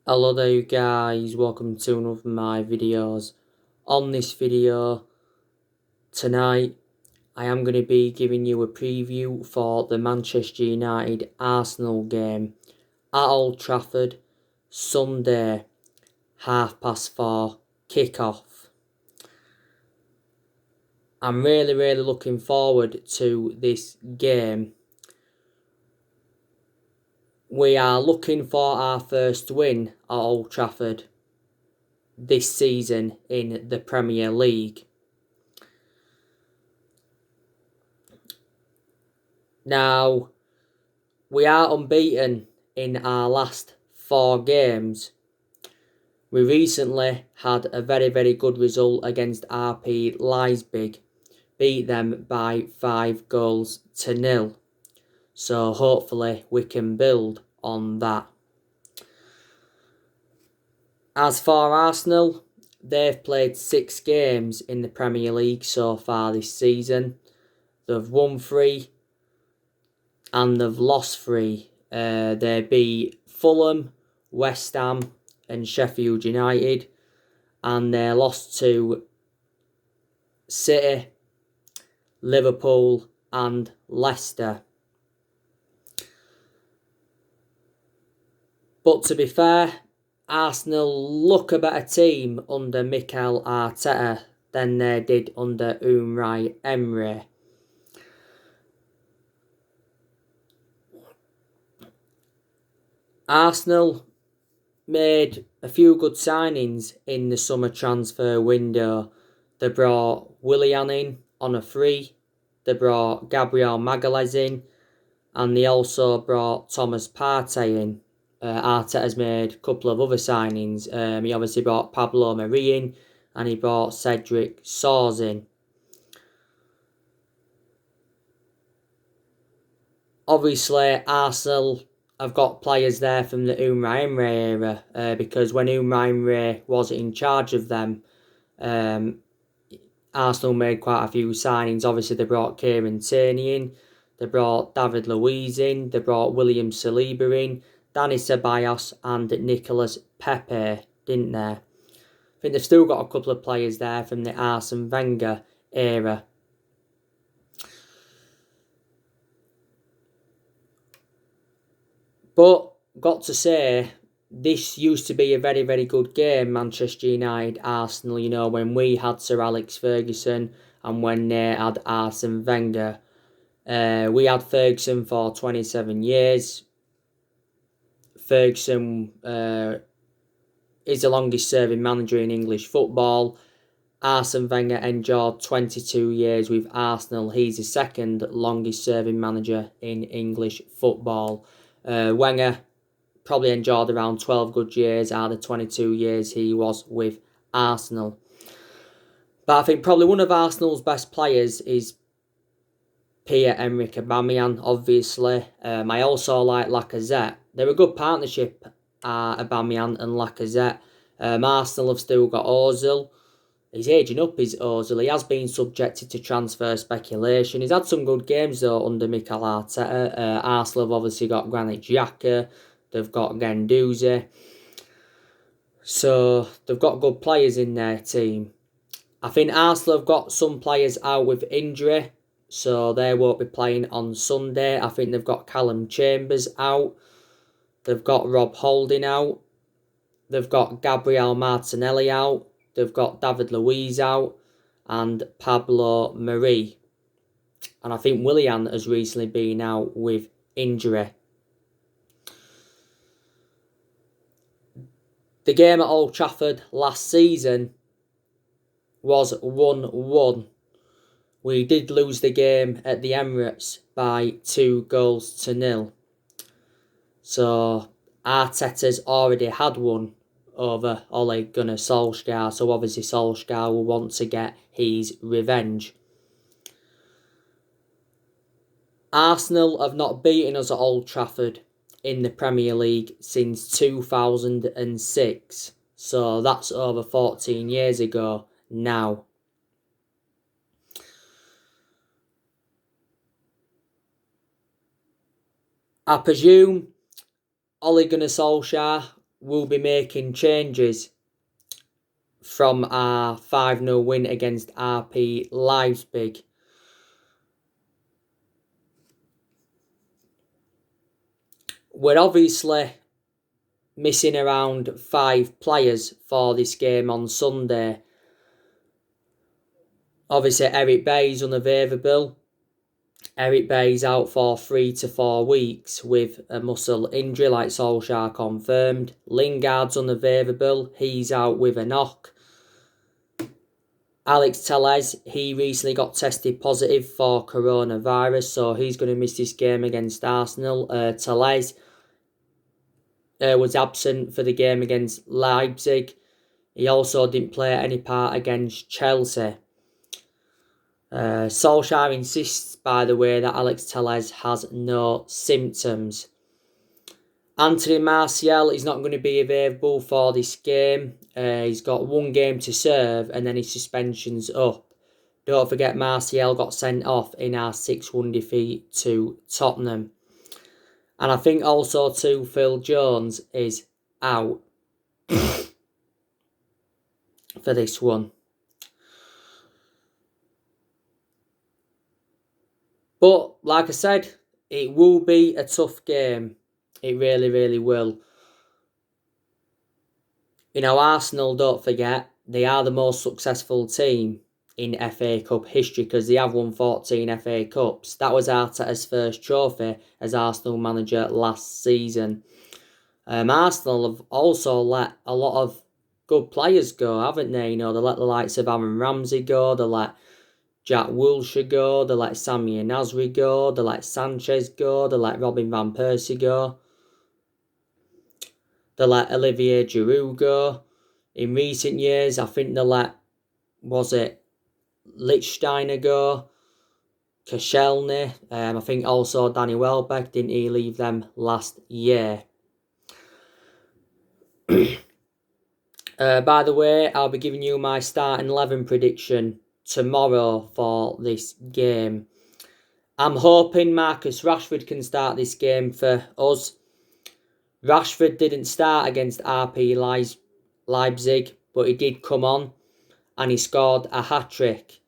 Hello there you guys, welcome to one of my videos. On this video tonight I am going to be giving you a preview for the Manchester United Arsenal game at Old Trafford, Sunday, 4:30 kick-off. I'm really looking forward to this game. We are looking for our first win at Old Trafford this season in the Premier League. Now, we are unbeaten in our last 4 games. We recently had a very good result against RB Leipzig, beat them by 5-0. So hopefully we can build on that. As for Arsenal, they've played 6 games in the Premier League so far this season. They've won 3 and they've lost 3. They beat Fulham, West Ham and Sheffield United, and they lost to City, Liverpool and Leicester. But to be fair, Arsenal look a better team under Mikel Arteta than they did under Unai Emery. Arsenal made a few good signings in the summer transfer window. They brought Willian in on a free, they brought Gabriel Magalhaes in, and they also brought Thomas Partey in. Arteta's made a couple of other signings. He obviously brought Pablo Mari in, and he brought Cedric Soares in. Obviously, Arsenal have got players there from the Unai Emery era, because when Unai Emery was in charge of them, Arsenal made quite a few signings. Obviously, they brought Kieran Tierney in, they brought David Luiz in, they brought William Saliba in, Dani Ceballos and Nicolas Pepe, didn't they? I think they've still got a couple of players there from the Arsene Wenger era. But, got to say, this used to be a very good game, Manchester United-Arsenal, you know, when we had Sir Alex Ferguson and when they had Arsene Wenger. We had Ferguson for 27 years. Ferguson is the longest serving manager in English football. Arsene Wenger endured 22 years with Arsenal. He's the second longest serving manager in English football. Wenger probably endured around 12 good years out of the 22 years he was with Arsenal. But I think probably one of Arsenal's best players is Pierre-Emerick Aubameyang, obviously. I also like Lacazette. They're a good partnership, Aubameyang and Lacazette. Arsenal have still got Ozil. He's aging up, is Ozil. He has been subjected to transfer speculation. He's had some good games, though, under Mikel Arteta. Arsenal have obviously got Granit Xhaka. They've got Guendouzi. So, they've got good players in their team. I think Arsenal have got some players out with injury, so they won't be playing on Sunday. I think they've got Callum Chambers out. They've got Rob Holding out. They've got Gabriel Martinelli out. They've got David Luiz out. And Pablo Mari. And I think Willian has recently been out with injury. The game at Old Trafford last season was 1-1. We did lose the game at the Emirates by 2-0. So, Arteta's already had one over Ole Gunnar Solskjaer. So, obviously, Solskjaer will want to get his revenge. Arsenal have not beaten us at Old Trafford in the Premier League since 2006. So, that's over 14 years ago now. I presume Ole Gunnar Solskjaer will be making changes from our 5-0 win against RB Leipzig. We're obviously missing around 5 players for this game on Sunday. Obviously, Eric Bailly's unavailable. Eric Bailly's out for 3 to 4 weeks with a muscle injury, like Solskjaer confirmed. Lingard's unavailable. He's out with a knock. Alex Telles, he recently got tested positive for coronavirus, so he's going to miss this game against Arsenal. Telles was absent for the game against Leipzig. He also didn't play any part against Chelsea. Solskjaer insists, by the way, that Alex Telles has no symptoms. Anthony Martial is not going to be available for this game. He's got 1 game to serve and then his suspension's up. Don't forget, Martial got sent off in our 6-1 defeat to Tottenham. And I think also too, Phil Jones is out for this one. But, like I said, it will be a tough game. It really, really will. You know, Arsenal, don't forget, they are the most successful team in FA Cup history because they have won 14 FA Cups. That was Arteta's first trophy as Arsenal manager last season. Arsenal have also let a lot of good players go, haven't they? You know, they let the likes of Aaron Ramsey go, they let Jack Wilshere go, they let Sammy Nasri go, they let Sanchez go, they let Robin Van Persie go. They let Olivier Giroud go. In recent years, I think they let, was it Lichtsteiner go? Koscielny. I think also Danny Welbeck, didn't he leave them last year? By the way, I'll be giving you my starting 11 prediction tomorrow for this game. I'm hoping Marcus Rashford can start this game for us. Rashford didn't start against RB Leipzig, but he did come on and he scored a hat-trick.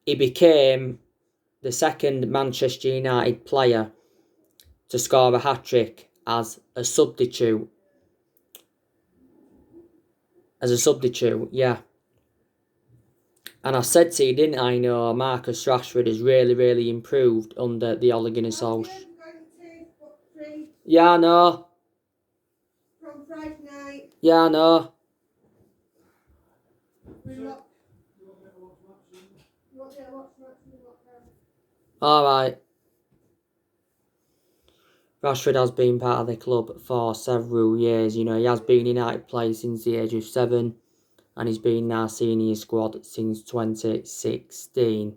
He became the second Manchester United player to score a hat-trick as a substitute. Yeah. And I said to you, didn't I, know Marcus Rashford has really, really improved under the Ole Gunnar Solskjaer. Yeah, I know. From Friday night. Yeah, I know. Alright. Rashford has been part of the club for several years. You know, he has been United player since the age of 7. And he's been in our senior squad since 2016.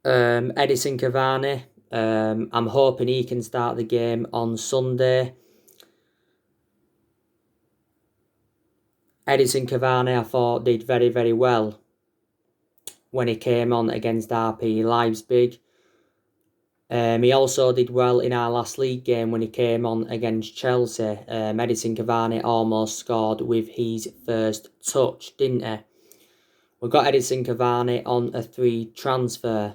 Edison Cavani. I'm hoping he can start the game on Sunday. Edison Cavani, I thought, did very, very well when he came on against RB Leipzig. He also did well in our last league game when he came on against Chelsea. Edison Cavani almost scored with his first touch, didn't he? We got Edison Cavani on a 3 transfer.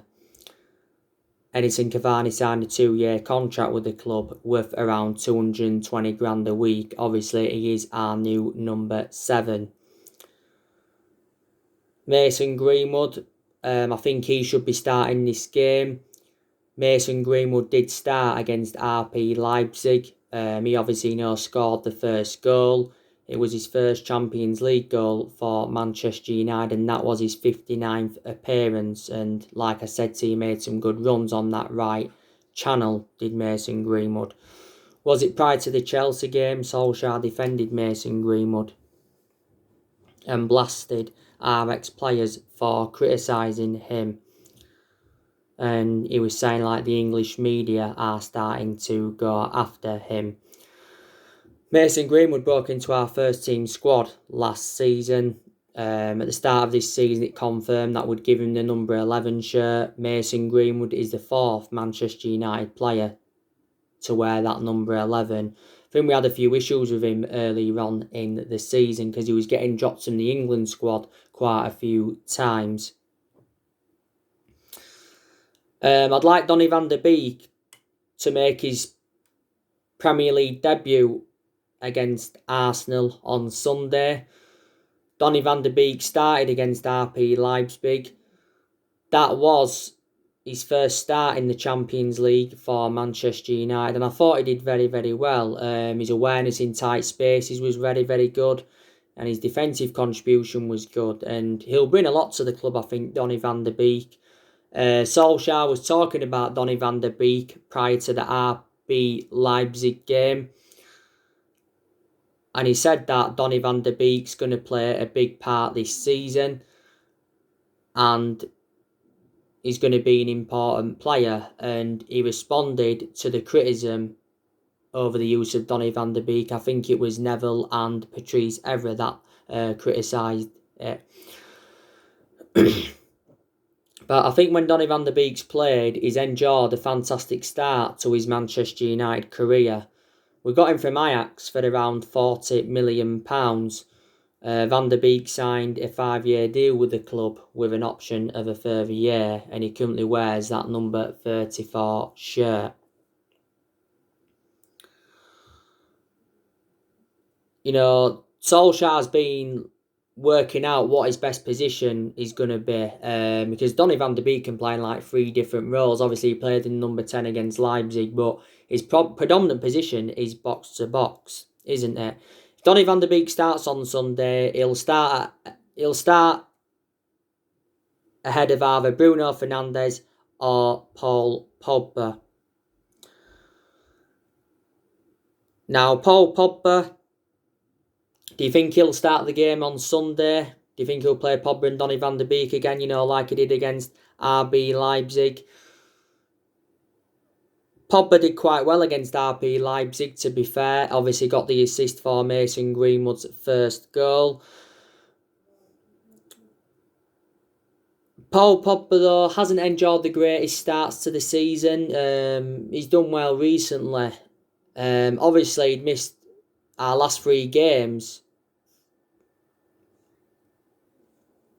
Edison Cavani signed a 2-year contract with the club worth around 220 grand a week. Obviously, he is our new number 7. Mason Greenwood, I think he should be starting this game. Mason Greenwood did start against RB Leipzig. He obviously scored the first goal. It was his first Champions League goal for Manchester United, and that was his 59th appearance. And like I said to you, he made some good runs on that right channel, did Mason Greenwood. Was it prior to the Chelsea game? Solskjaer defended Mason Greenwood and blasted our ex-players for criticising him. And he was saying like the English media are starting to go after him. Mason Greenwood broke into our first team squad last season. At the start of this season, it confirmed that would give him the number 11 shirt. Mason Greenwood is the 4th Manchester United player to wear that number 11. I think we had a few issues with him earlier on in the season because he was getting dropped from the England squad quite a few times. I'd like Donny van der Beek to make his Premier League debut against Arsenal on Sunday. Donny van der Beek started against RB Leipzig. That was his first start in the Champions League for Manchester United, and I thought he did very, very well. His awareness in tight spaces was very, very good, and his defensive contribution was good, and he'll bring a lot to the club, I think, Donny van der Beek. Solskjaer was talking about Donny van der Beek prior to the RB Leipzig game, and he said that Donny van der Beek's going to play a big part this season and he's going to be an important player. And he responded to the criticism over the use of Donny van der Beek. I think it was Neville and Patrice Evra that criticised it. But I think when Donny van der Beek's played, he's enjoyed a fantastic start to his Manchester United career. We got him from Ajax for around £40 million. Van der Beek signed a 5-year deal with the club with an option of a further year, and he currently wears that number 34 shirt. You know, Solskjaer's been working out what his best position is going to be, because Donny van der Beek can play in like 3 different roles. Obviously, he played in number 10 against Leipzig, but his predominant position is box to box, isn't it? If Donny van der Beek starts on Sunday, he'll start ahead of either Bruno Fernandez or Paul Pogba. Now, Paul Pogba, do you think he'll start the game on Sunday? Do you think he'll play Pogba and Donny van der Beek again, you know, like he did against RB Leipzig? Pogba did quite well against RB Leipzig, to be fair. Obviously got the assist for Mason Greenwood's first goal. Paul Pogba, though, hasn't enjoyed the greatest starts to the season. He's done well recently. Obviously, he'd missed our last 3 games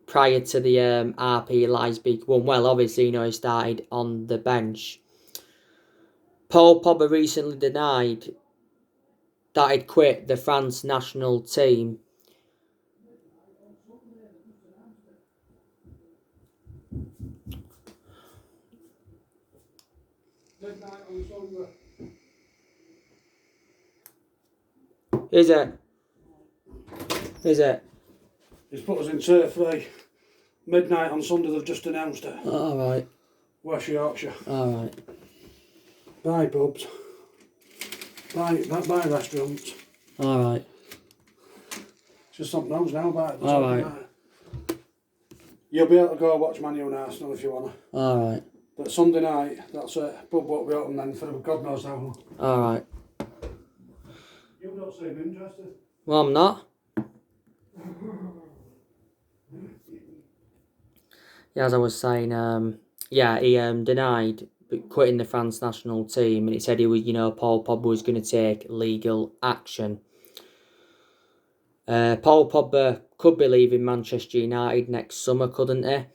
prior to the RB Leipzig one. Well, obviously, you know, he started on the bench. Paul Pogba recently denied that he'd quit the France national team. Is it? He's put us in turf-free. Midnight on Sunday, they've just announced it. Alright. West Yorkshire. Alright. Bye pubs. Bye restaurants. Alright. Just something else now about it. Alright. You'll be able to go watch Man U and Arsenal if you want to. Alright. But Sunday night, that's it. Pub won't be open then for God knows how long. Alright. You don't seem interested. Well, I'm not. Yeah, as I was saying, he denied quitting the France national team, and he said he was, you know, Paul Pogba was going to take legal action. Paul Pogba could be leaving Manchester United next summer, couldn't he?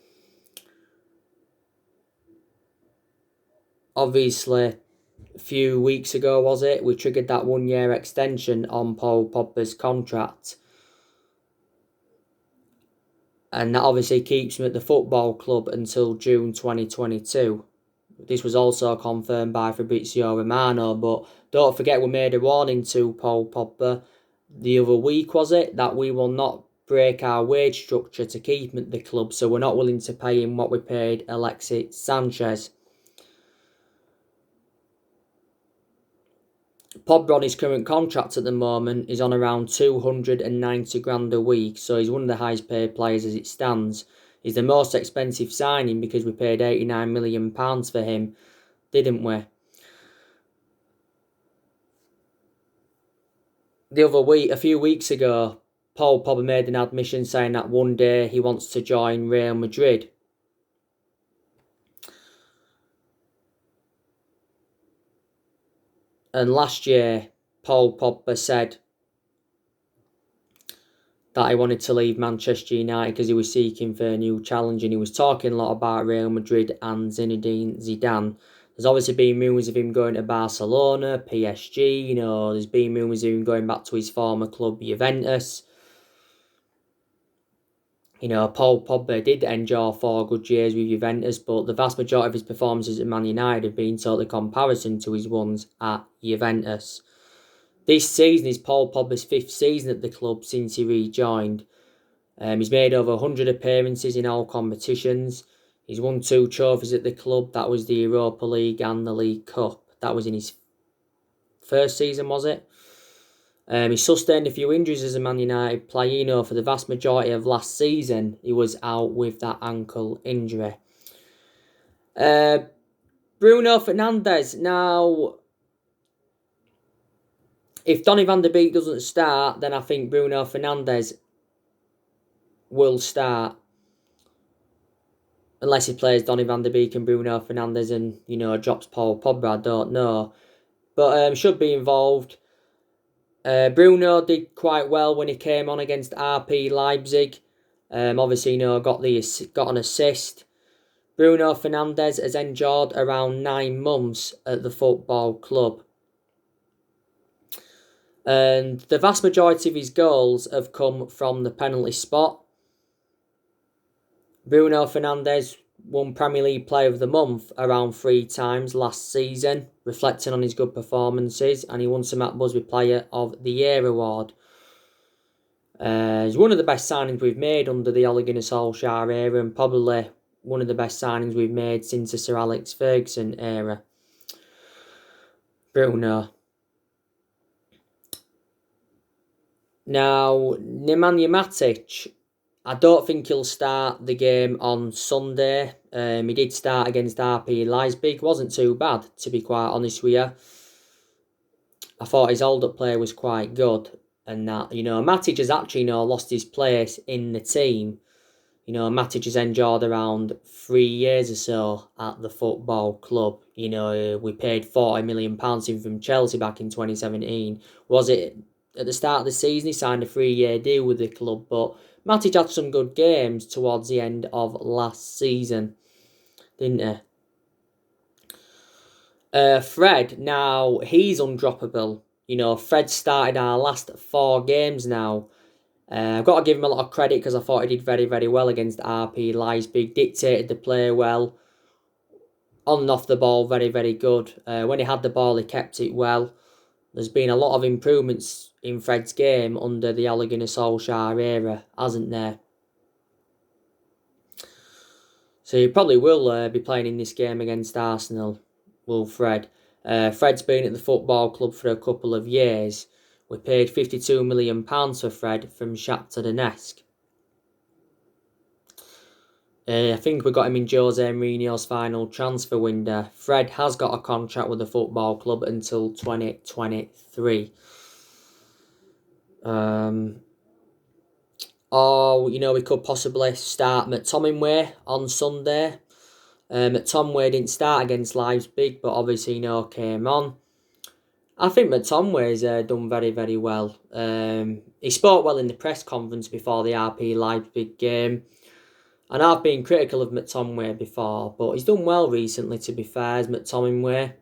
Obviously, a few weeks ago, was it, we triggered that 1-year extension on Paul Pogba's contract. And that obviously keeps him at the football club until June 2022. This was also confirmed by Fabrizio Romano, but don't forget we made a warning to Paul Pogba the other week, was it, that we will not break our wage structure to keep him at the club, so we're not willing to pay him what we paid Alexis Sanchez. Pogba on his current contract at the moment is on around 290 grand a week, so he's one of the highest paid players as it stands. He's the most expensive signing because we paid £89 million for him, didn't we? The other week, a few weeks ago, Paul Pogba made an admission saying that one day he wants to join Real Madrid. And last year, Paul Pogba said that he wanted to leave Manchester United because he was seeking for a new challenge, and he was talking a lot about Real Madrid and Zinedine Zidane. There's obviously been rumours of him going to Barcelona, PSG, there's been rumours of him going back to his former club, Juventus. Paul Pogba did enjoy 4 good years with Juventus, but the vast majority of his performances at Man United have been totally comparison to his ones at Juventus. This season is Paul Pogba's 5th season at the club since he rejoined. He's made over 100 appearances in all competitions. He's won 2 trophies at the club. That was the Europa League and the League Cup. That was in his first season, was it? He sustained a few injuries as a Man United player. For the vast majority of last season, he was out with that ankle injury. Bruno Fernandez. Now, if Donny van de Beek doesn't start, then I think Bruno Fernandez will start. Unless he plays Donny van de Beek and Bruno Fernandez and, drops Paul Pogba, I don't know. But should be involved. Bruno did quite well when he came on against RB Leipzig. Obviously, got an assist. Bruno Fernandez has endured around 9 months at the football club. And the vast majority of his goals have come from the penalty spot. Bruno Fernandez won Premier League Player of the Month around 3 times last season, reflecting on his good performances, and he won some Matt Busby Player of the Year award. He's one of the best signings we've made under the Ole Gunnar Solskjaer era, and probably one of the best signings we've made since the Sir Alex Ferguson era. Bruno. Now, Nemanja Matic, I don't think he'll start the game on Sunday. He did start against RB Leipzig. Wasn't too bad, to be quite honest with you. I thought his hold-up play was quite good. And that, Matic has actually, lost his place in the team. Matic has endured around 3 years or so at the football club. We paid £40 million from Chelsea back in 2017. Was it at the start of the season? He signed a 3-year deal with the club, but Matic had some good games towards the end of last season, didn't he? Fred, now, he's undroppable. Fred started our last 4 games now. I've got to give him a lot of credit because I thought he did very, very well against RB Leipzig. Dictated the play well. On and off the ball, very, very good. When he had the ball, he kept it well. There's been a lot of improvements in Fred's game under the Ole Gunnar Solskjaer era, hasn't there? So he probably will be playing in this game against Arsenal, will Fred. Fred's been at the football club for a couple of years. We paid £52 million for Fred from Shakhtar Donetsk. I think we got him in Jose Mourinho's final transfer window. Fred has got a contract with the football club until 2023. Or, we could possibly start McTominay on Sunday. McTominay didn't start against Leipzig, but obviously, came on. I think McTominay's done very, very well. He spoke well in the press conference before the RB Leipzig game. And I've been critical of McTominay before, but he's done well recently, to be fair, as McTominay.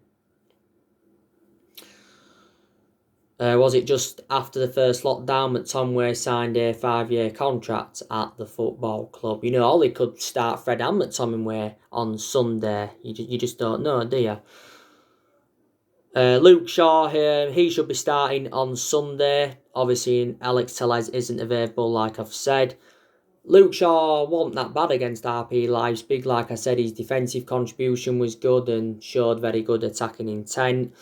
Was it just after the first lockdown, McTominay signed a 5-year contract at the football club? Ollie could start Fred and McTominay on Sunday. You just don't know, do you? Luke Shaw here, he should be starting on Sunday. Obviously, Alex Telles isn't available, like I've said. Luke Shaw wasn't that bad against RB Leipzig. Like I said, his defensive contribution was good and showed very good attacking intent.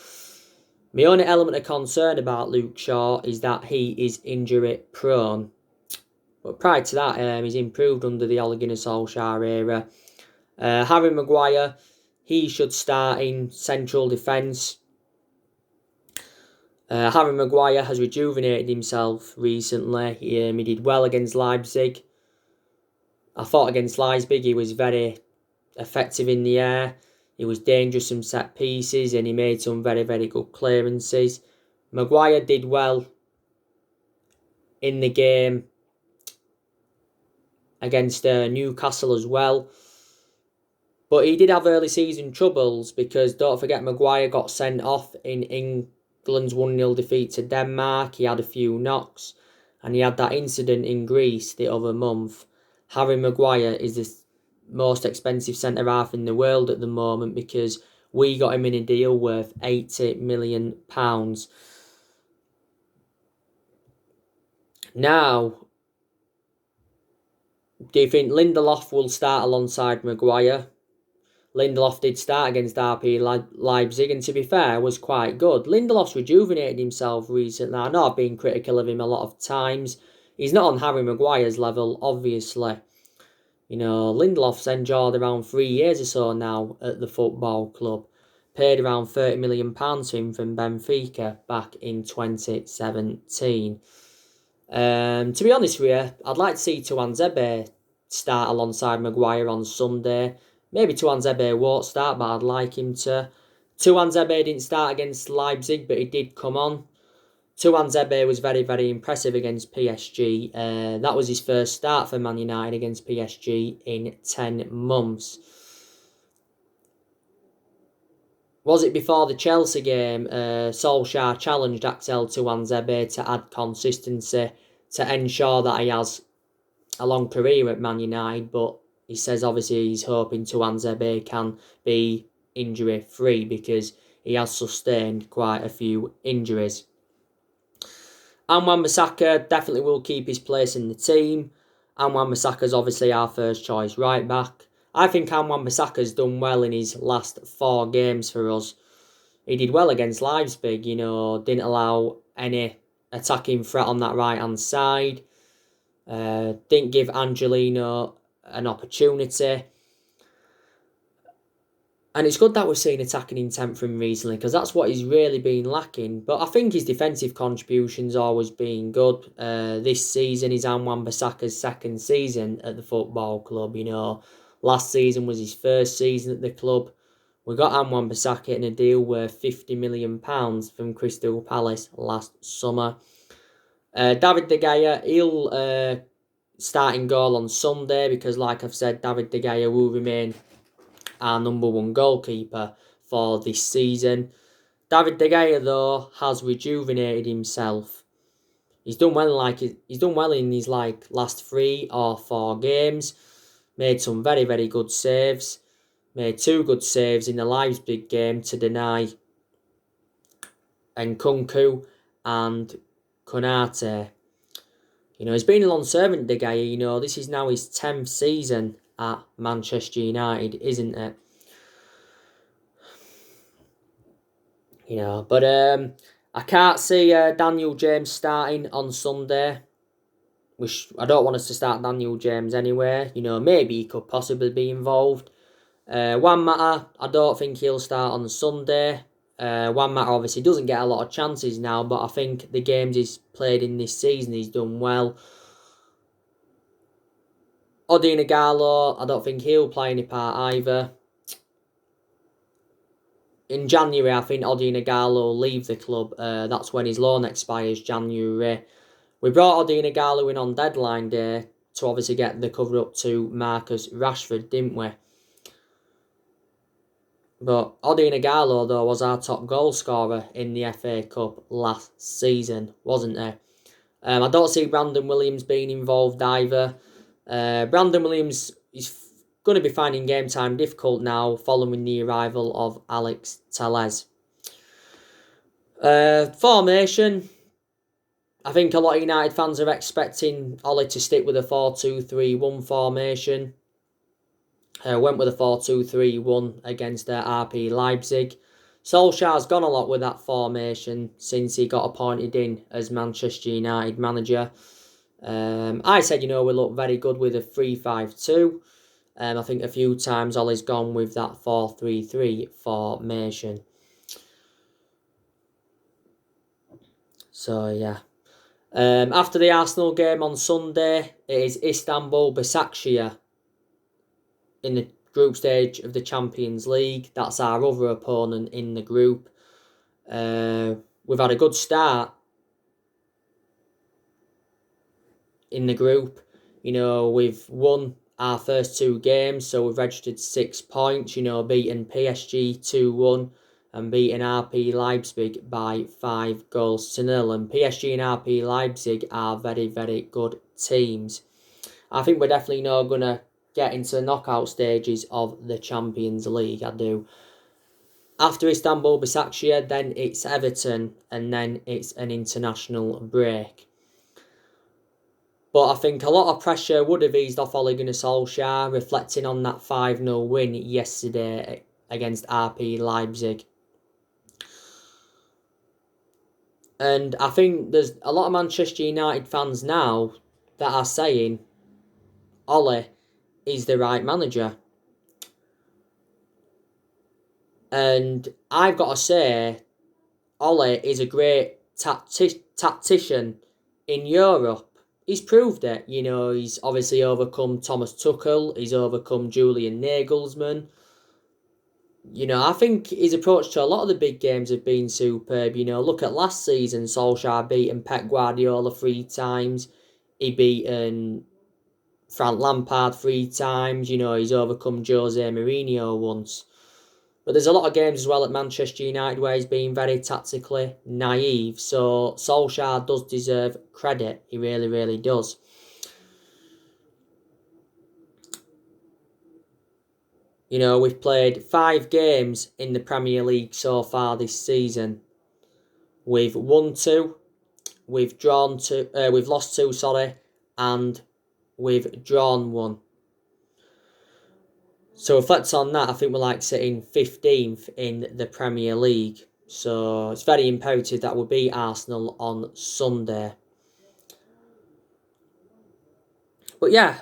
My only element of concern about Luke Shaw is that he is injury prone. But prior to that, he's improved under the Ole Gunnar Solskjaer era. Harry Maguire, he should start in central defence. Harry Maguire has rejuvenated himself recently. He did well against Leipzig. I thought against Leipzig he was very effective in the air. He was dangerous from set pieces and he made some very, very good clearances. Maguire did well in the game against Newcastle as well. But he did have early season troubles because don't forget Maguire got sent off in England's 1-0 defeat to Denmark. He had a few knocks and he had that incident in Greece the other month. Harry Maguire is the most expensive centre-half in the world at the moment because we got him in a deal worth £80 million. Now, do you think Lindelof will start alongside Maguire? Lindelof did start against RB Leipzig and to be fair was quite good. Lindelof's rejuvenated himself recently. I know I've been critical of him a lot of times. He's not on Harry Maguire's level, obviously. You know, Lindelof's endured around 3 years or so now at the football club. Paid around £30 million to him from Benfica back in 2017. To be honest with you, I'd like to see Tuanzebe start alongside Maguire on Sunday. Maybe Tuanzebe won't start, but I'd like him to. Tuanzebe didn't start against Leipzig, but he did come on. Tuanzebe was very, very impressive against PSG. That was his first start for Man United against PSG in 10 months. Was it before the Chelsea game? Solskjaer challenged Axel Tuanzebe to add consistency to ensure that he has a long career at Man United, but he says obviously he's hoping Tuanzebe can be injury-free because he has sustained quite a few injuries. And Wan-Bissaka definitely will keep his place in the team. And Wan-Bissaka's obviously our first choice right back. I think Wan-Bissaka's done well in his last 4 games for us. He did well against Leipzig, you know, didn't allow any attacking threat on that right-hand side. Didn't give Angelino an opportunity. And it's good that we've seen attacking intent from him recently because that's what he's really been lacking. But I think his defensive contribution's always been good. This season is Wan-Bissaka's second season at the football club, you know. Last season was his first season at the club. We got Wan-Bissaka in a deal worth £50 million from Crystal Palace last summer. David De Gea, he'll start in goal on Sunday because, like I've said, David De Gea will remain our number 1 goalkeeper for this season. David De Gea, though, has rejuvenated himself. He's done well in his last 3 or 4 games. Made some very, very good saves. Made 2 good saves in the Leipzig game to deny Nkunku and Konate. You know, he's been a long servant, De Gea. You know, this is now his 10th season at Manchester United, isn't it? You know, but I can't see Daniel James starting on Sunday. Which I don't want us to start Daniel James anyway. You know, maybe he could possibly be involved. Juan Mata, I don't think he'll start on Sunday. Juan Mata obviously doesn't get a lot of chances now, but I think the games he's played in this season, he's done well. Odin Ighalo, I don't think he'll play any part either. In January, I think Odin Ighalo will leave the club. That's when his loan expires, January. We brought Odin Ighalo in on deadline day to obviously get the cover up to Marcus Rashford, didn't we? But Odin Ighalo, though, was our top goal scorer in the FA Cup last season, wasn't he? I don't see Brandon Williams being involved either. Brandon Williams is going to be finding game time difficult now following the arrival of Alex Telles. Formation. I think a lot of United fans are expecting Ollie to stick with a 4-2-3-1 formation. Went with a 4-2-3-1 against RB Leipzig. Solskjaer's gone a lot with that formation since he got appointed in as Manchester United manager. I said, you know, we look very good with a 3-5-2. I think a few times Ollie's gone with that 4-3-3 formation. So, yeah. After the Arsenal game on Sunday, it is Istanbul Başakşehir in the group stage of the Champions League. That's our other opponent in the group. We've had a good start in the group. We've won our first 2 games, so we've registered 6 points, beating PSG 2-1 and beating RP Leipzig by 5-0. And PSG and RP Leipzig are very, very good teams. I think we're definitely not going to get into the knockout stages of the Champions League, I do. After Istanbul Başakşehir, then it's Everton, and then it's an international break. But I think a lot of pressure would have eased off Ole Gunnar Solskjaer, reflecting on that 5-0 win yesterday against RP Leipzig. And I think there's a lot of Manchester United fans now that are saying Ole is the right manager. And I've got to say, Ole is a great tactician in Europe. He's proved it. He's obviously overcome Thomas Tuchel. He's overcome Julian Nagelsmann. I think his approach to a lot of the big games have been superb. Look at last season, Solskjaer beaten Pep Guardiola 3 times. He beaten Frank Lampard 3 times. He's overcome Jose Mourinho once. But there's a lot of games as well at Manchester United where he's been very tactically naive. So Solskjaer does deserve credit. He really, really does. We've played 5 games in the Premier League so far this season. We've won 2, we've lost 2, and we've drawn 1. So reflect on that, I think we're sitting 15th in the Premier League. So it's very imperative that we beat Arsenal on Sunday. But yeah,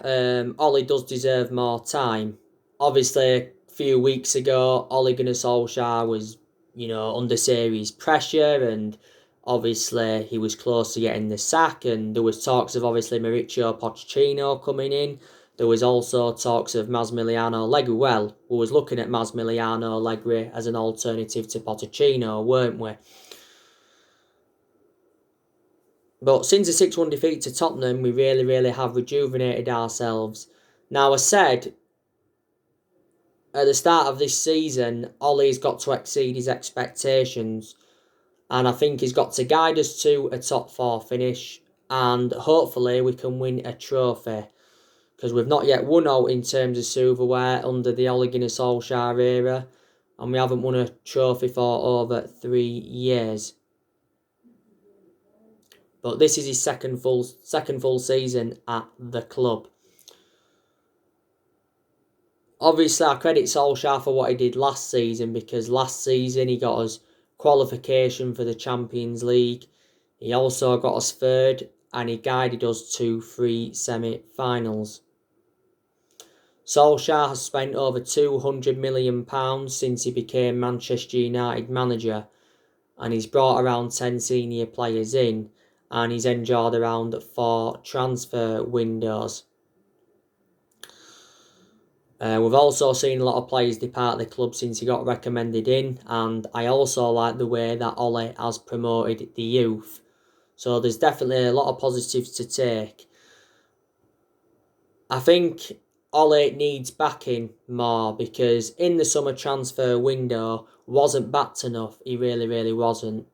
Ole does deserve more time. Obviously, a few weeks ago, Ole Gunnar Solskjaer was, under serious pressure, and obviously he was close to getting the sack, and there was talks of obviously Mauricio Pochettino coming in. There was also talks of Massimiliano Allegri. Well, we was looking at Massimiliano Allegri as an alternative to Pochettino, weren't we? But since the 6-1 defeat to Tottenham, we really, really have rejuvenated ourselves. Now, I said at the start of this season, Ole's got to exceed his expectations. And I think he's got to guide us to a top 4 finish. And hopefully we can win a trophy. Because we've not yet won out in terms of silverware under the Ole Gunnar Solskjaer era. And we haven't won a trophy for over 3 years. But this is his second full season at the club. Obviously, I credit Solskjaer for what he did last season, because last season he got us qualification for the Champions League. He also got us 3rd, and he guided us to 3 semi-finals. Solskjaer has spent over £200 million since he became Manchester United manager, and he's brought around 10 senior players in, and he's enjoyed around 4 transfer windows. We've also seen a lot of players depart the club since he got recommended in, and I also like the way that Ole has promoted the youth. So there's definitely a lot of positives to take. I think Ole needs backing more, because in the summer transfer window wasn't backed enough. He really, really wasn't.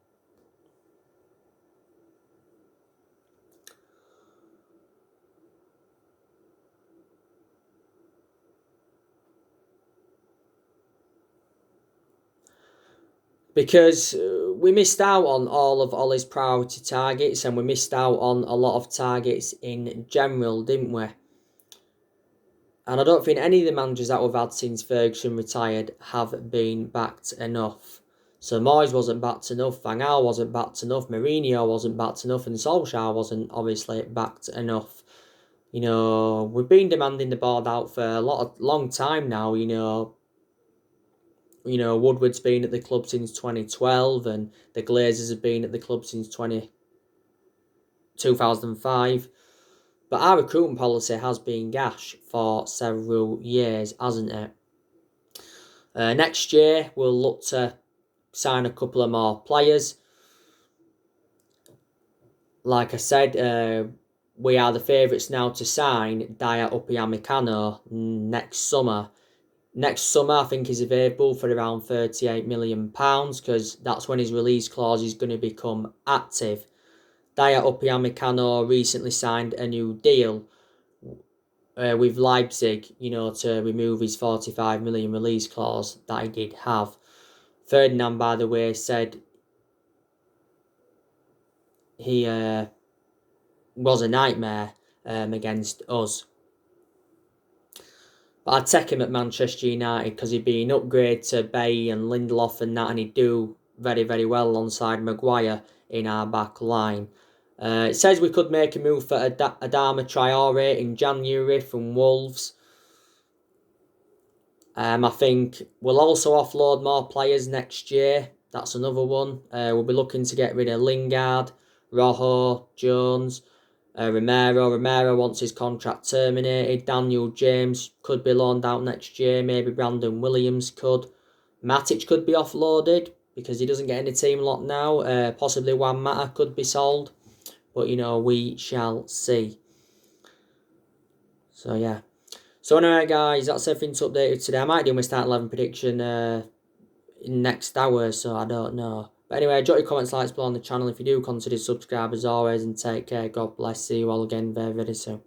Because we missed out on all of Ole's priority targets, and we missed out on a lot of targets in general, didn't we? And I don't think any of the managers that we've had since Ferguson retired have been backed enough. So Moyes wasn't backed enough, Van Gaal wasn't backed enough, Mourinho wasn't backed enough, and Solskjaer wasn't obviously backed enough. We've been demanding the board out for a long time now. Woodward's been at the club since 2012, and the Glazers have been at the club since 20 2005. But our recruitment policy has been gash for several years, hasn't it? Next year, we'll look to sign a couple of more players. Like I said, we are the favourites now to sign Daya Upamecano next summer. Next summer, I think he's available for around £38 million because that's when his release clause is going to become active. Daya Upamecano recently signed a new deal with Leipzig, to remove his £45 million release clause that he did have. Ferdinand, by the way, said he was a nightmare against us. But I'd take him at Manchester United because he'd be an upgrade to Bay and Lindelof and that, and he'd do very, very well alongside Maguire in our back line. It says we could make a move for Adama Traore in January from Wolves. I think we'll also offload more players next year. That's another one. We'll be looking to get rid of Lingard, Rojo, Jones, Romero. Romero wants his contract terminated. Daniel James could be loaned out next year. Maybe Brandon Williams could. Matic could be offloaded because he doesn't get any team lot now. Possibly Juan Mata could be sold. But, we shall see. So, yeah. So, anyway, guys, that's everything to update you today. I might do my start 11 prediction in next hour, so I don't know. But anyway, drop your comments, likes below on the channel if you do. Consider subscribe as always, and take care. God bless. See you all again very, very soon.